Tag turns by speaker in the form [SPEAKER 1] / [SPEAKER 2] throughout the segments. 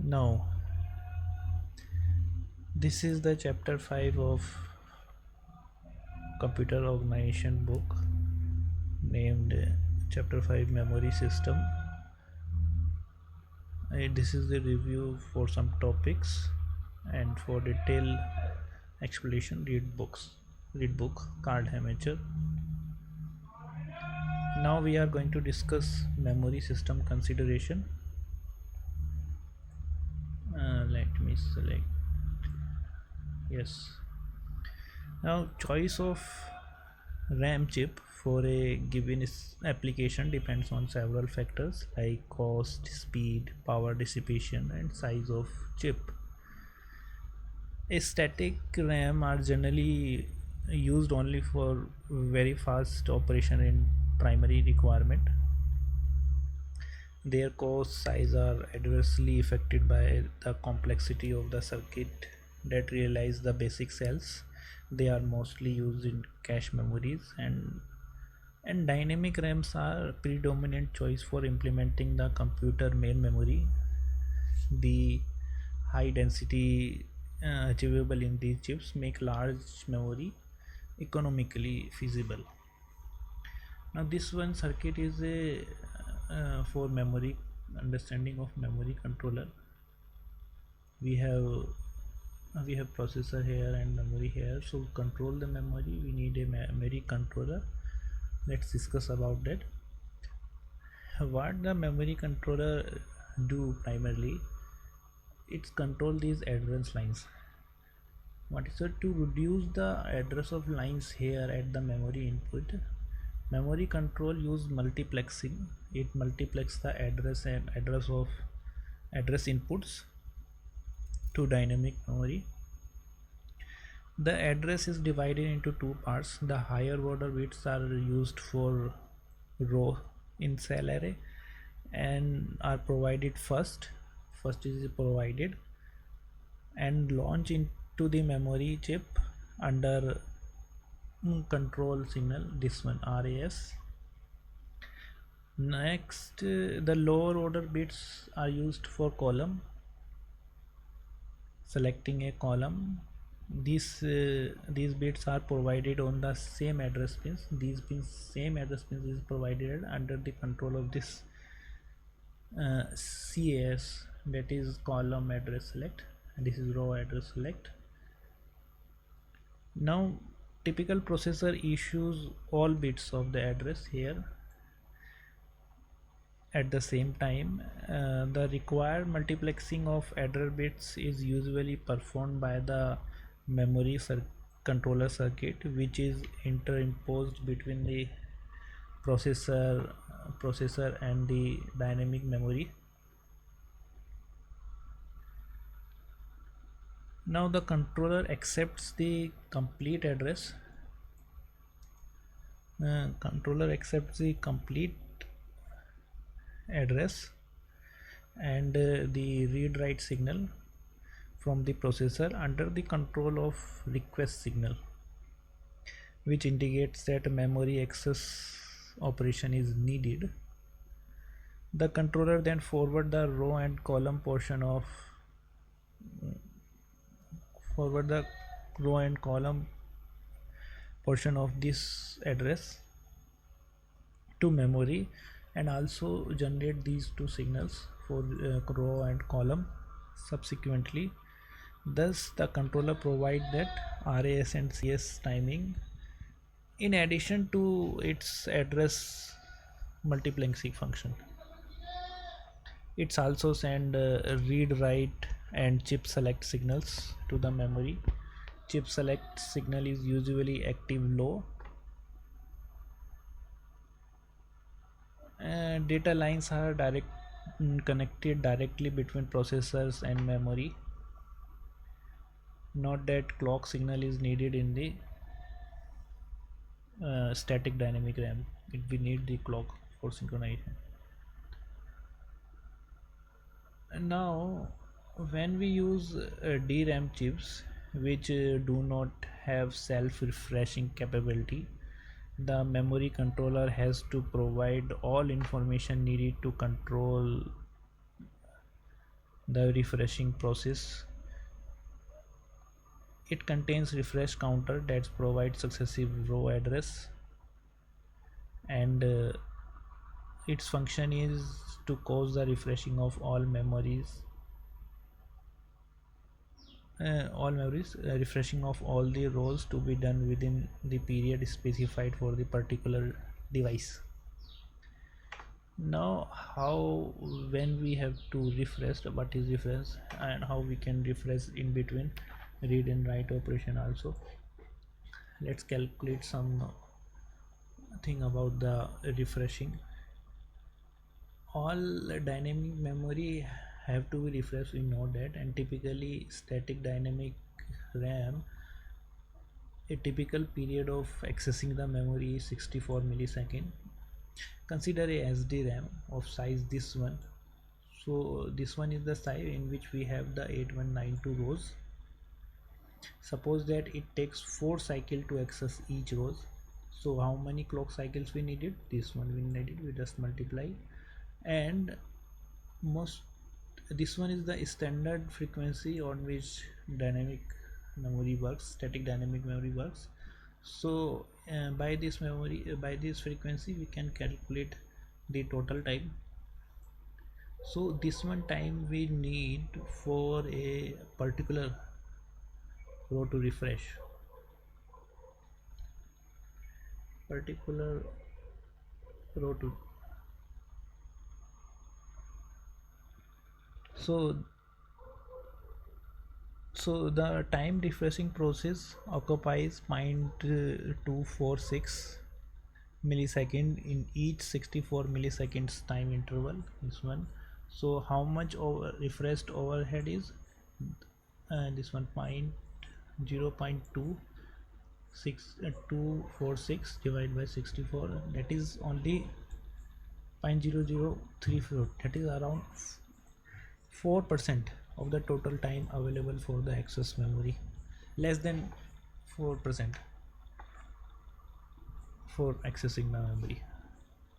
[SPEAKER 1] Now, this is the chapter 5 of computer organization book named chapter 5 memory system. This is the review for some topics, and for detailed explanation read book Card Amateur. Now we are going to discuss memory system consideration. Let me select yes. Now choice of RAM chip for a given application depends on several factors like cost, speed, power dissipation, and size of chip. A static RAM are generally used only for very fast operation in primary requirement. Their cost size are adversely affected by the complexity of the circuit that realize the basic cells. They are mostly used in cache memories, and dynamic RAMs are predominant choice for implementing the computer main memory. The high density achievable in these chips make large memory economically feasible. Now this one circuit is a for memory understanding of memory controller. We have processor here and memory here. So control the memory, we need a memory controller. Let's discuss about that. What the memory controller do primarily, it's control these address lines. What is it? To reduce the address of lines here at the memory input, memory control use multiplexing. It multiplex the address and address inputs to dynamic memory. The address is divided into two parts. The higher order bits are used for row in cell array and are provided first is provided and launch into the memory chip under control signal, this one RAS. Next, the lower order bits are used for column, selecting a column. These bits are provided on the same address pins. These pins, same address pins is provided under the control of this CAS, that is column address select, and this is row address select. Now typical processor issues all bits of the address here at the same time. The required multiplexing of address bits is usually performed by the memory controller circuit, which is interimposed between the processor and the dynamic memory. Now the controller accepts the complete address. Controller accepts the complete address and the read write signal from the processor under the control of request signal, which indicates that memory access operation is needed. The controller then forward the row and column portion of this address to memory, and also generate these two signals for row and column subsequently. Thus the controller provide that RAS and CS timing in addition to its address multiplexing function. It's also send read write and chip select signals to the memory. Chip select signal is usually active low. Data lines are connected directly between processors and memory. Note that clock signal is needed in the static dynamic RAM. We need the clock for synchronization. And now when we use DRAM chips which do not have self-refreshing capability, the memory controller has to provide all information needed to control the refreshing process. It contains refresh counter that provides successive row address, and its function is to cause the refreshing of all memories, refreshing of all the rows to be done within the period specified for the particular device. Now, how, when we have to refresh, what is refresh and how we can refresh in between read and write operation also. Let's calculate some thing about the refreshing. All dynamic memory have to be refreshed, we know that, and typically static dynamic RAM, a typical period of accessing the memory is 64 millisecond. Consider a SD RAM of size this one. So this one is the size in which we have the 8192 rows. Suppose that it takes 4 cycles to access each rows. So how many clock cycles we needed? This one we needed, we just multiply. And this one is the standard frequency on which dynamic memory works, static dynamic memory works. So by this frequency we can calculate the total time. So this one time we need for a particular row to refresh, so the time refreshing process occupies 0.246 millisecond in each 64 milliseconds time interval, this one. So how much refreshed overhead is this one, 0.246 divided by 64, that is only 0.0034, that is around 4% of the total time available for the access memory, less than 4% for accessing the memory.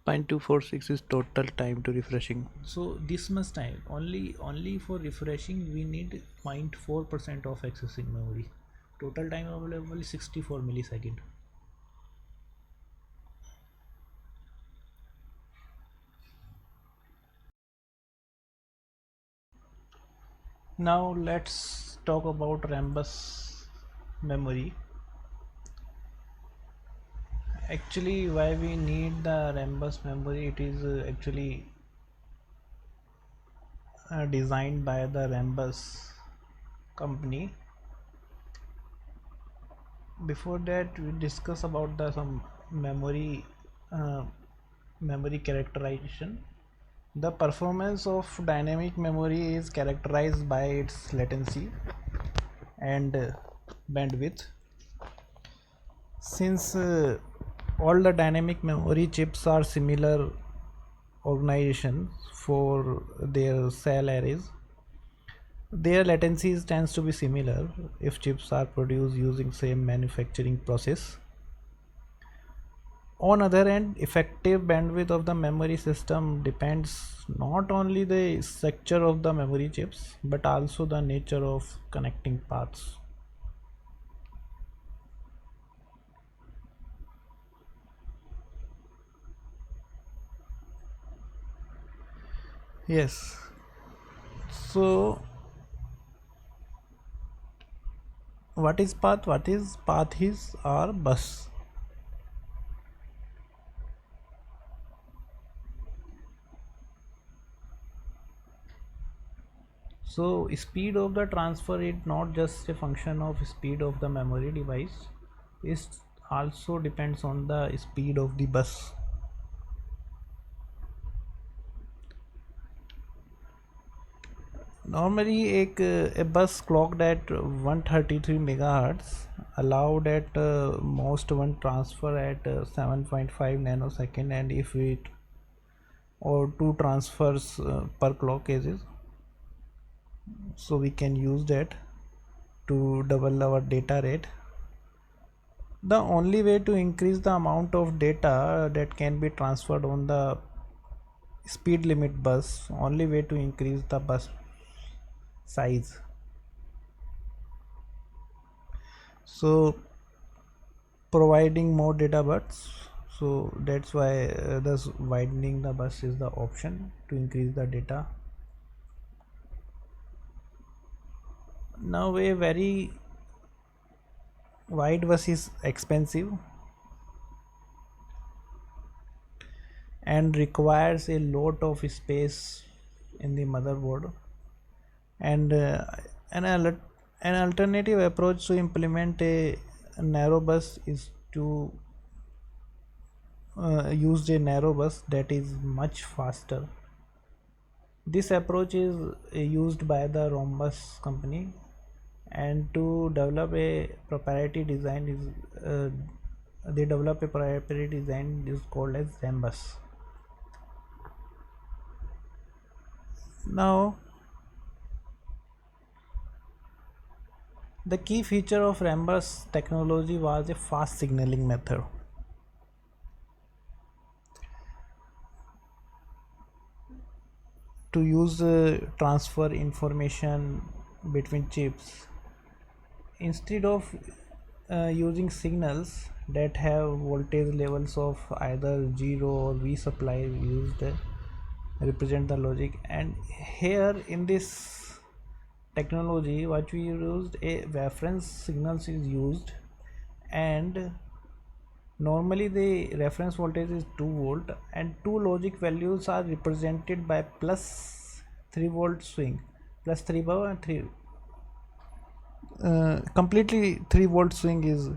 [SPEAKER 2] 0.246 is total time to refreshing.
[SPEAKER 1] So this much time only for refreshing we need 0.4% of accessing memory. Total time available is 64 millisecond. Now let's talk about Rambus memory. Actually, why we need the Rambus memory? It is actually designed by the Rambus company. Before that, we discuss about the some memory characterization. The performance of dynamic memory is characterized by its latency and bandwidth. Since all the dynamic memory chips are similar organization for their cell arrays, their latencies tends to be similar if chips are produced using same manufacturing process. On other hand, effective bandwidth of the memory system depends not only the structure of the memory chips but also the nature of connecting paths. Yes, so what is path? Path is our bus. So speed of the transfer is not just a function of speed of the memory device, it also depends on the speed of the bus. Normally a bus clocked at 133 megahertz allowed at most one transfer at 7.5 nanosecond, and if it or two transfers per clock edges, so we can use that to double our data rate. The only way to increase the amount of data that can be transferred on the speed limit bus, only way to increase the bus size. So providing more data bus, so that's why thus widening the bus is the option to increase the data. Now a very wide bus is expensive and requires a lot of space in the motherboard, and an, an alternative approach to implement a narrow bus is to use a narrow bus that is much faster. This approach is used by the Rhombus company, and to develop a proprietary design is they develop a proprietary design is called as Rhombus. Now the key feature of Rhombus technology was a fast signaling method. To use transfer information between chips, instead of using signals that have voltage levels of either 0 or V supply used represent the logic, and here in this technology what we used, a reference signals is used, and normally the reference voltage is 2 volt and two logic values are represented by plus 3 volt swing, plus 3 power and 3 completely 3 volt swing is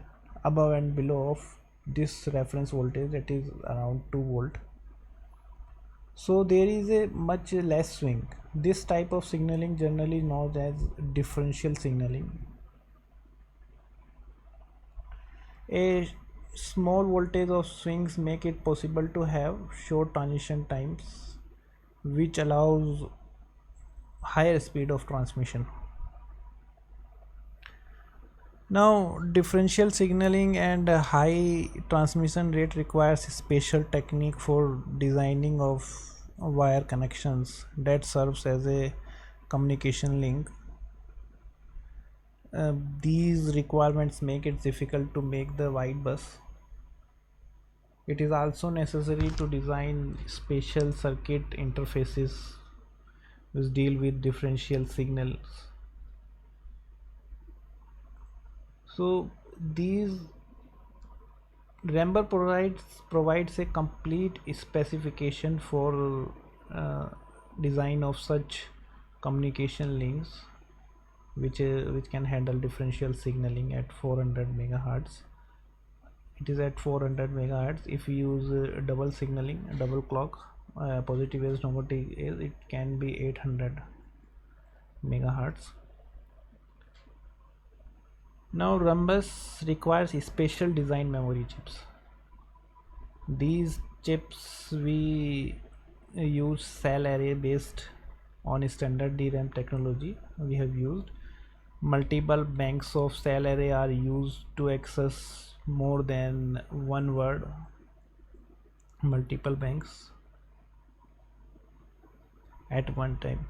[SPEAKER 1] above and below of this reference voltage, that is around 2 volt. So there is a much less swing. This type of signaling generally known as differential signaling. A small voltage of swings make it possible to have short transition times, which allows higher speed of transmission. Now differential signaling and high transmission rate requires a special technique for designing of wire connections that serves as a communication link. These requirements make it difficult to make the wide bus. It is also necessary to design special circuit interfaces which deal with differential signals. So these Rambler provides a complete specification for design of such communication links which can handle differential signaling at 400 megahertz. It is at 400 megahertz. If we use double signaling, double clock, positive is negative is, it can be 800 megahertz. Now Rhombus requires special design memory chips. These chips we use cell array based on standard DRAM technology. We have used multiple banks of cell array are used to access more than one word. Multiple banks at one time.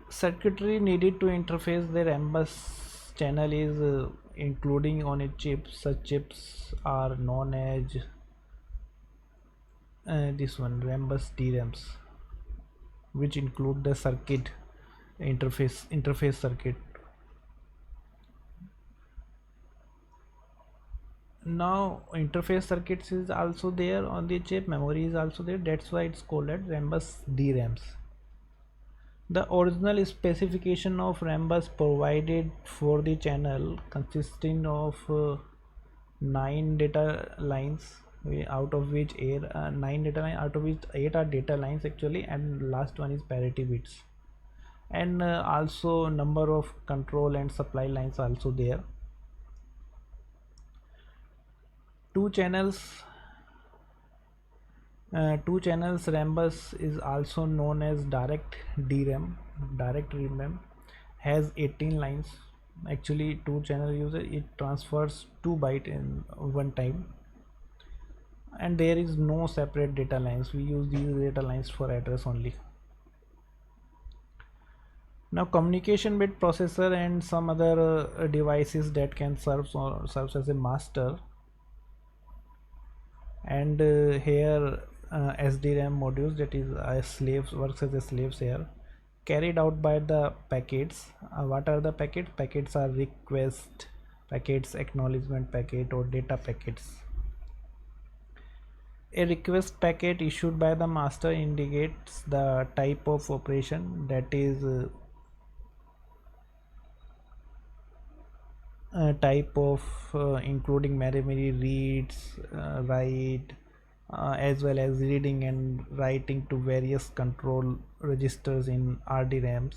[SPEAKER 1] Circuitry needed to interface the Rhombus channel is including on a chip. Such chips are known as this one Rhombus DRAMs, which include the circuit interface circuit. Now interface circuits is also there on the chip, memory is also there, that's why it's called as Rhombus DRAMs. The original specification of Rhombus provided for the channel consisting of 9 data lines, out of which 8 9 data lines, out of which 8 are data lines actually, and last one is parity bits, and also number of control and supply lines also there. Two channels Rhombus is also known as direct DRAM. Direct DRAM has 18 lines. Actually, two channel user, it transfers 2 bytes in one time, and there is no separate data lines. We use these data lines for address only. Now communication with processor and some other devices that can serves as a master, and here SDRAM modules, that is slaves, works as a slaves here, carried out by the packets. What are the packets? Packets are request packets, acknowledgement packet, or data packets. A request packet issued by the master indicates the type of operation, that is type of including memory reads, write, as well as reading and writing to various control registers in RDRAMs.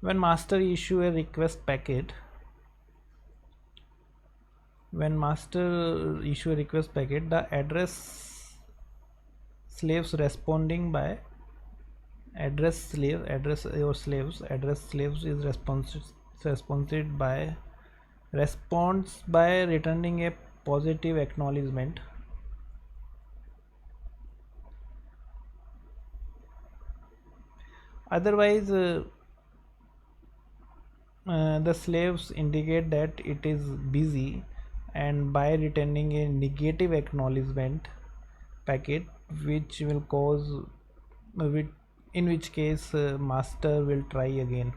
[SPEAKER 1] When master issue a request packet, the address slaves responding by address slaves is responds by returning a positive acknowledgement. Otherwise the slaves indicate that it is busy, and by returning a negative acknowledgement packet, which will cause in which case master will try again.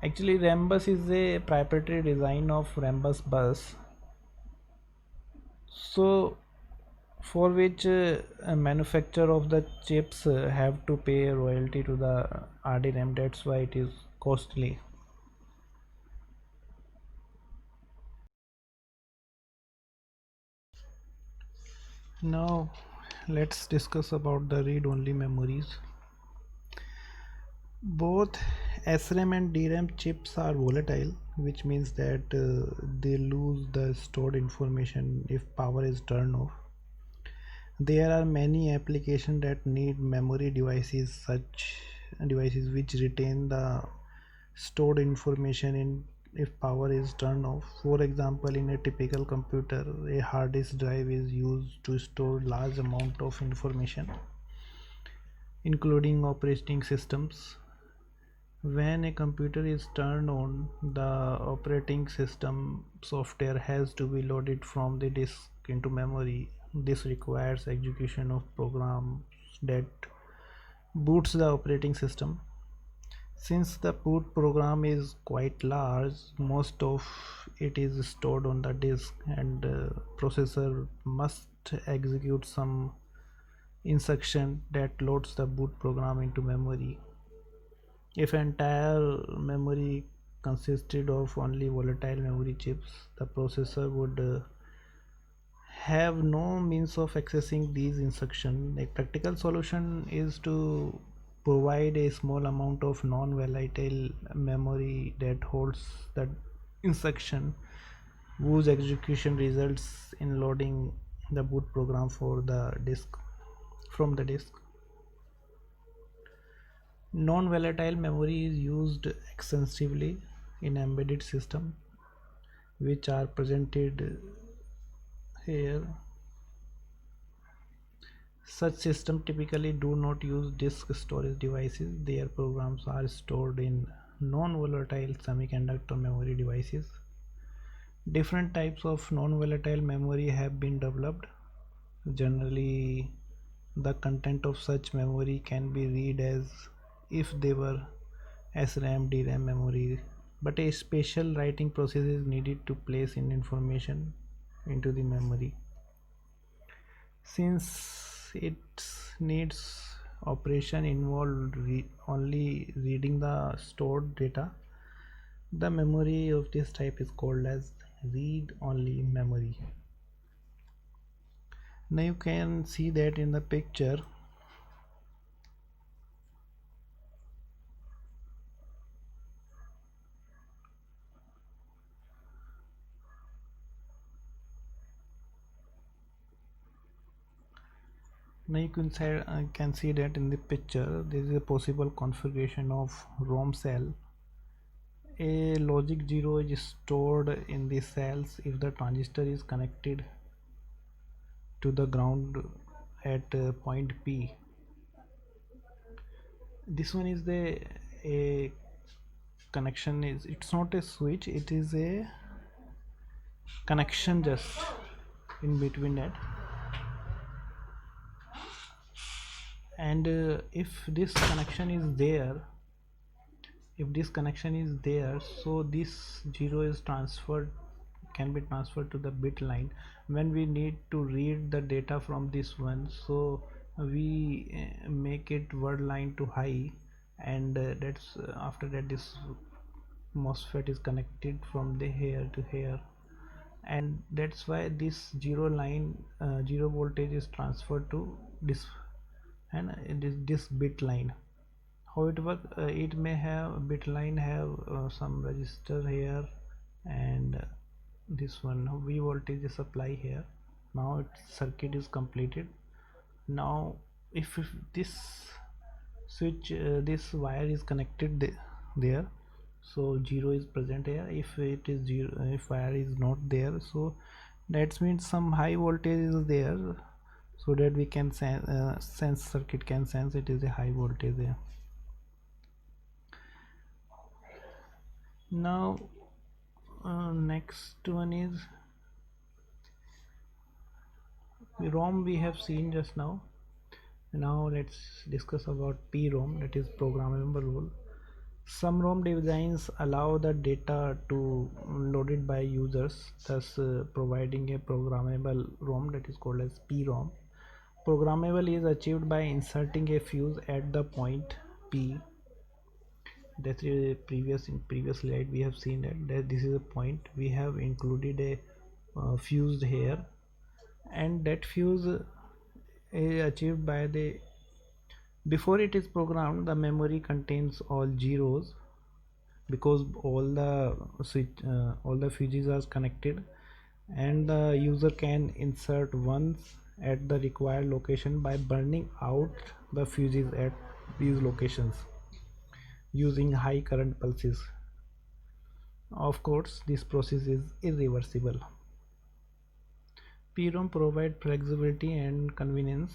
[SPEAKER 1] Actually, Rambus is a proprietary design of Rambus bus, so for which a manufacturer of the chips have to pay a royalty to the RDRAM. That's why it is costly. Now let's discuss about the read-only memories. Both SRAM and DRAM chips are volatile, which means that they lose the stored information if power is turned off. There are many applications that need memory devices, such devices which retain the stored information in if power is turned off. For example, in a typical computer, a hard disk drive is used to store large amount of information, including operating systems. When a computer is turned on, the operating system software has to be loaded from the disk into memory. This requires execution of programs that boots the operating system. Since the boot program is quite large, most of it is stored on the disk, and processor must execute some instruction that loads the boot program into memory. If entire memory consisted of only volatile memory chips, the processor would have no means of accessing these instructions. A practical solution is to provide a small amount of non-volatile memory that holds the instruction whose execution results in loading the boot program for the disk from the disk. Non-volatile memory is used extensively in embedded systems, which are presented here. Such systems typically do not use disk storage devices. Their programs are stored in non-volatile semiconductor memory devices. Different types of non-volatile memory have been developed. Generally, the content of such memory can be read as if they were SRAM, DRAM memory, but a special writing process is needed to place in information into the memory. Since it needs operation involved only reading the stored data, the memory of this type is called as read-only memory. Now you can see that in the picture. Now you can see that in the picture there is a possible configuration of ROM cell. A logic 0 is stored in the cells if the transistor is connected to the ground at point P. this one is the a connection, is it's not a switch, it is a connection just in between that. And if this connection is there, so this 0 is transferred, can be transferred to the bit line when we need to read the data from this one. So we make it word line to high, and that's after that this MOSFET is connected from the here to here, and that's why this 0 line 0 voltage is transferred to this, and it is this bit line. How it work, it may have bit line have some register here, and this one V voltage is supply here. Now its circuit is completed. Now if this switch this wire is connected there, so 0 is present here. If it is 0, if wire is not there, so that means some high voltage is there, so that we can sense circuit can sense it is a high voltage there. Now next one is ROM, we have seen just now. Now let's discuss about PROM, that is programmable role. Some ROM designs allow the data to loaded by users, thus providing a programmable ROM, that is called as PROM. Programmable is achieved by inserting a fuse at the point P. That is in previous slide we have seen that this is a point, we have included a fuse here, and that fuse is achieved by the, before it is programmed, the memory contains all zeros, because all the fuses are connected, and the user can insert ones at the required location by burning out the fuses at these locations using high current pulses. Of course, this process is irreversible. PROM provide flexibility and convenience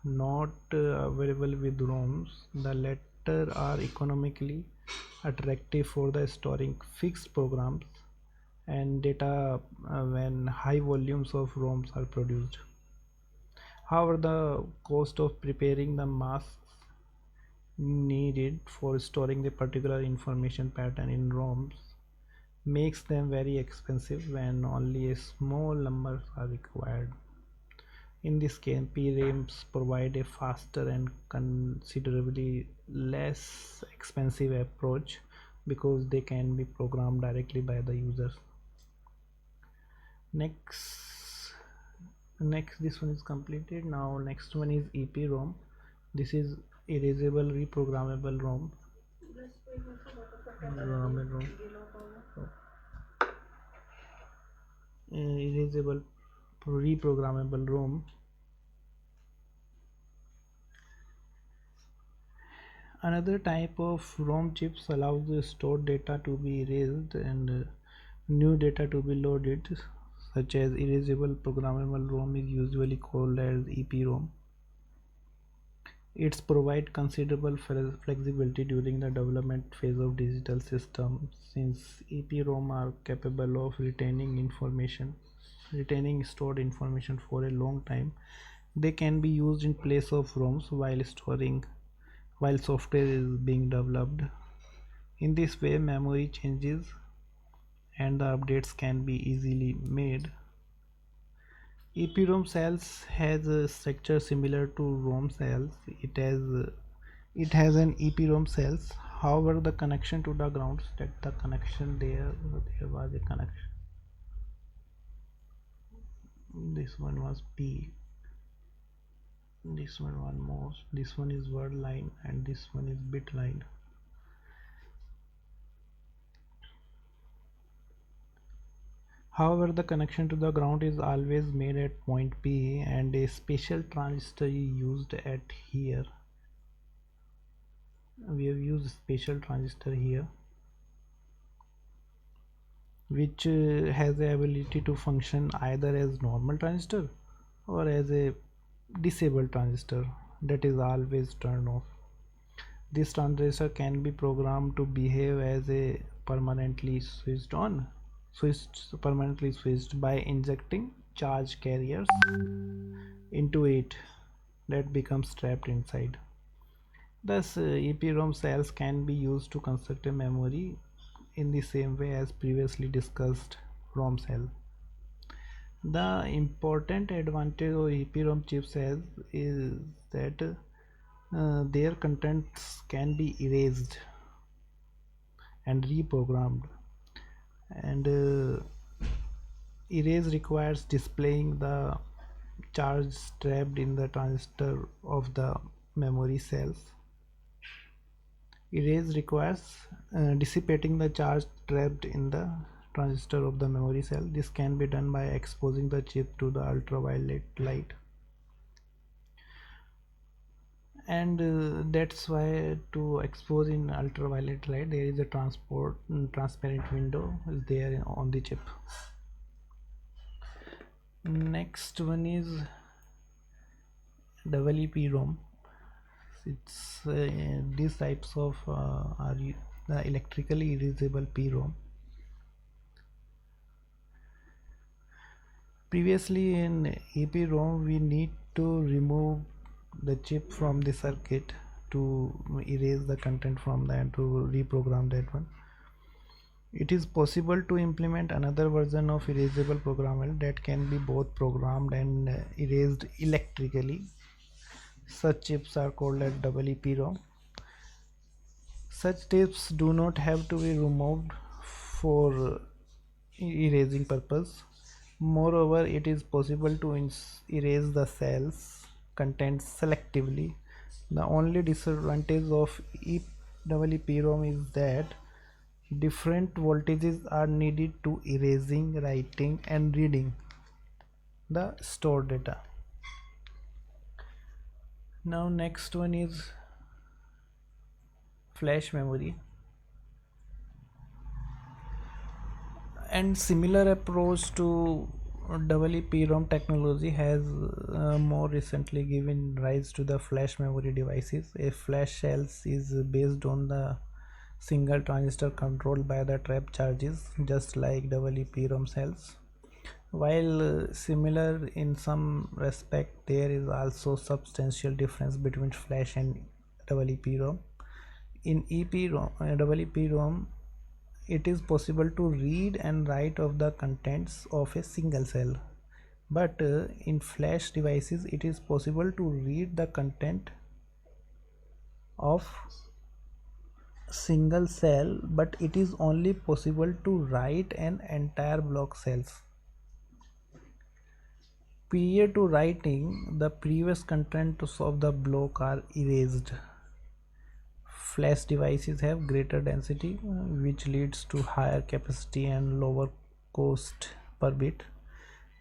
[SPEAKER 1] not available with ROMs. The latter are economically attractive for the storing fixed programs and data when high volumes of ROMs are produced. However, the cost of preparing the masks needed for storing the particular information pattern in ROMs makes them very expensive when only a small numbers are required. In this case, PRAMs provide a faster and considerably less expensive approach because they can be programmed directly by the users. Next this one is completed. Now next one is EPROM. This is erasable reprogrammable ROM. Erasable reprogrammable ROM. Another type of ROM chips allows the stored data to be erased and new data to be loaded, such as erasable programmable ROM is usually called as EPROM. It provides considerable flexibility during the development phase of digital systems, since EPROM are capable of retaining stored information for a long time. They can be used in place of ROMs while software is being developed. In this way, memory changes and the updates can be easily made. EPROM cells has a structure similar to ROM cells. It has an EPROM cells. However, the connection to the ground, that the connection there was a connection. This one was P. This one more. This one is word line and this one is bit line. However, the connection to the ground is always made at point P, and a special transistor is used at here. We have used special transistor here, which has the ability to function either as normal transistor or as a disabled transistor that is always turned off. This transistor can be programmed to behave as a permanently permanently switched by injecting charge carriers into it that becomes trapped inside. Thus, EPROM cells can be used to construct a memory in the same way as previously discussed ROM cell. The important advantage of EPROM chips is that their contents can be erased and reprogrammed, and erase requires displaying the charge trapped in the transistor of the memory cells. Erase requires dissipating the charge trapped in the transistor of the memory cell. This can be done by exposing the chip to the ultraviolet light, and that's why to expose in ultraviolet light there is a transparent window is there on the chip. Next one is EEPROM. It's these types of are the electrically erasable PROM. Previously in EPROM we need to remove the chip from the circuit to erase the content from that, to reprogram that one. It is possible to implement another version of erasable programmable that can be both programmed and erased electrically. Such chips are called as EEPROM. Such chips do not have to be removed for erasing purpose. Moreover, it is possible to erase the cells contents selectively. The only disadvantage of EEPROM is that different voltages are needed to erasing, writing and reading the stored data. Now next one is flash memory, and similar approach to EEPROM technology has more recently given rise to the flash memory devices. A flash cell is based on the single transistor controlled by the trap charges, just like EEPROM cells. While similar in some respect, there is also substantial difference between flash and EEPROM. In EEPROM, it is possible to read and write of the contents of a single cell, but in flash devices it is possible to read the content of single cell, but it is only possible to write an entire block cells. Prior to writing, the previous contents of the block are erased. Flash devices have greater density, which leads to higher capacity and lower cost per bit.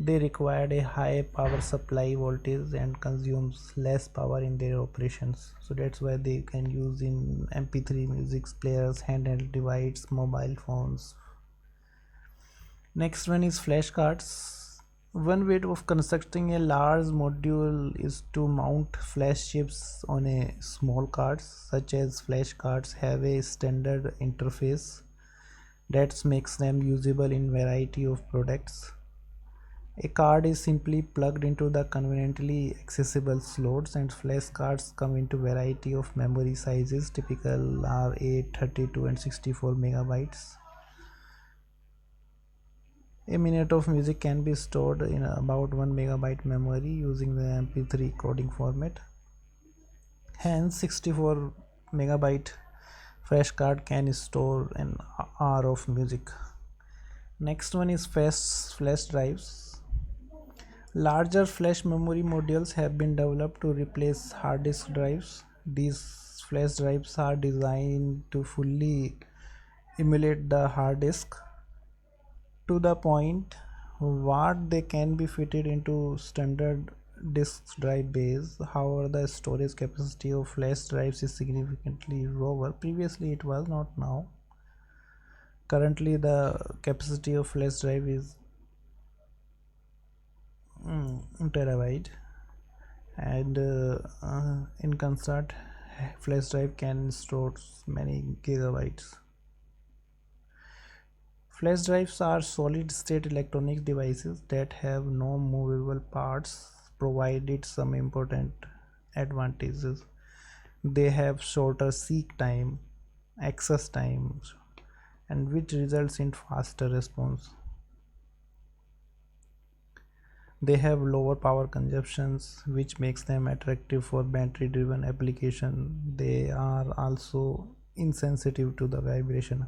[SPEAKER 1] They required a high power supply voltage and consumes less power in their operations. So that's why they can use in MP3 music players, handheld devices, mobile phones. Next one is flash cards. One way of constructing a large module is to mount flash chips on a small cards. Such as flash cards have a standard interface that makes them usable in variety of products. A card is simply plugged into the conveniently accessible slots, and flash cards come into variety of memory sizes. Typical are 8, 32 and 64 megabytes. A minute of music can be stored in about 1 megabyte memory using the MP3 coding format. Hence, 64 megabyte flash card can store an hour of music. Next one is flash drives. Larger flash memory modules have been developed to replace hard disk drives. These flash drives are designed to fully emulate the hard disk to the point what they can be fitted into standard disk drive base. However, the storage capacity of flash drives is significantly lower. Previously it was not. Now currently the capacity of flash drive is terabyte, and in concert flash drive can store many gigabytes. Flash drives are solid-state electronic devices that have no movable parts, provided some important advantages. They have shorter seek time, access times, and which results in faster response. They have lower power consumptions, which makes them attractive for battery driven application. They are also insensitive to the vibration.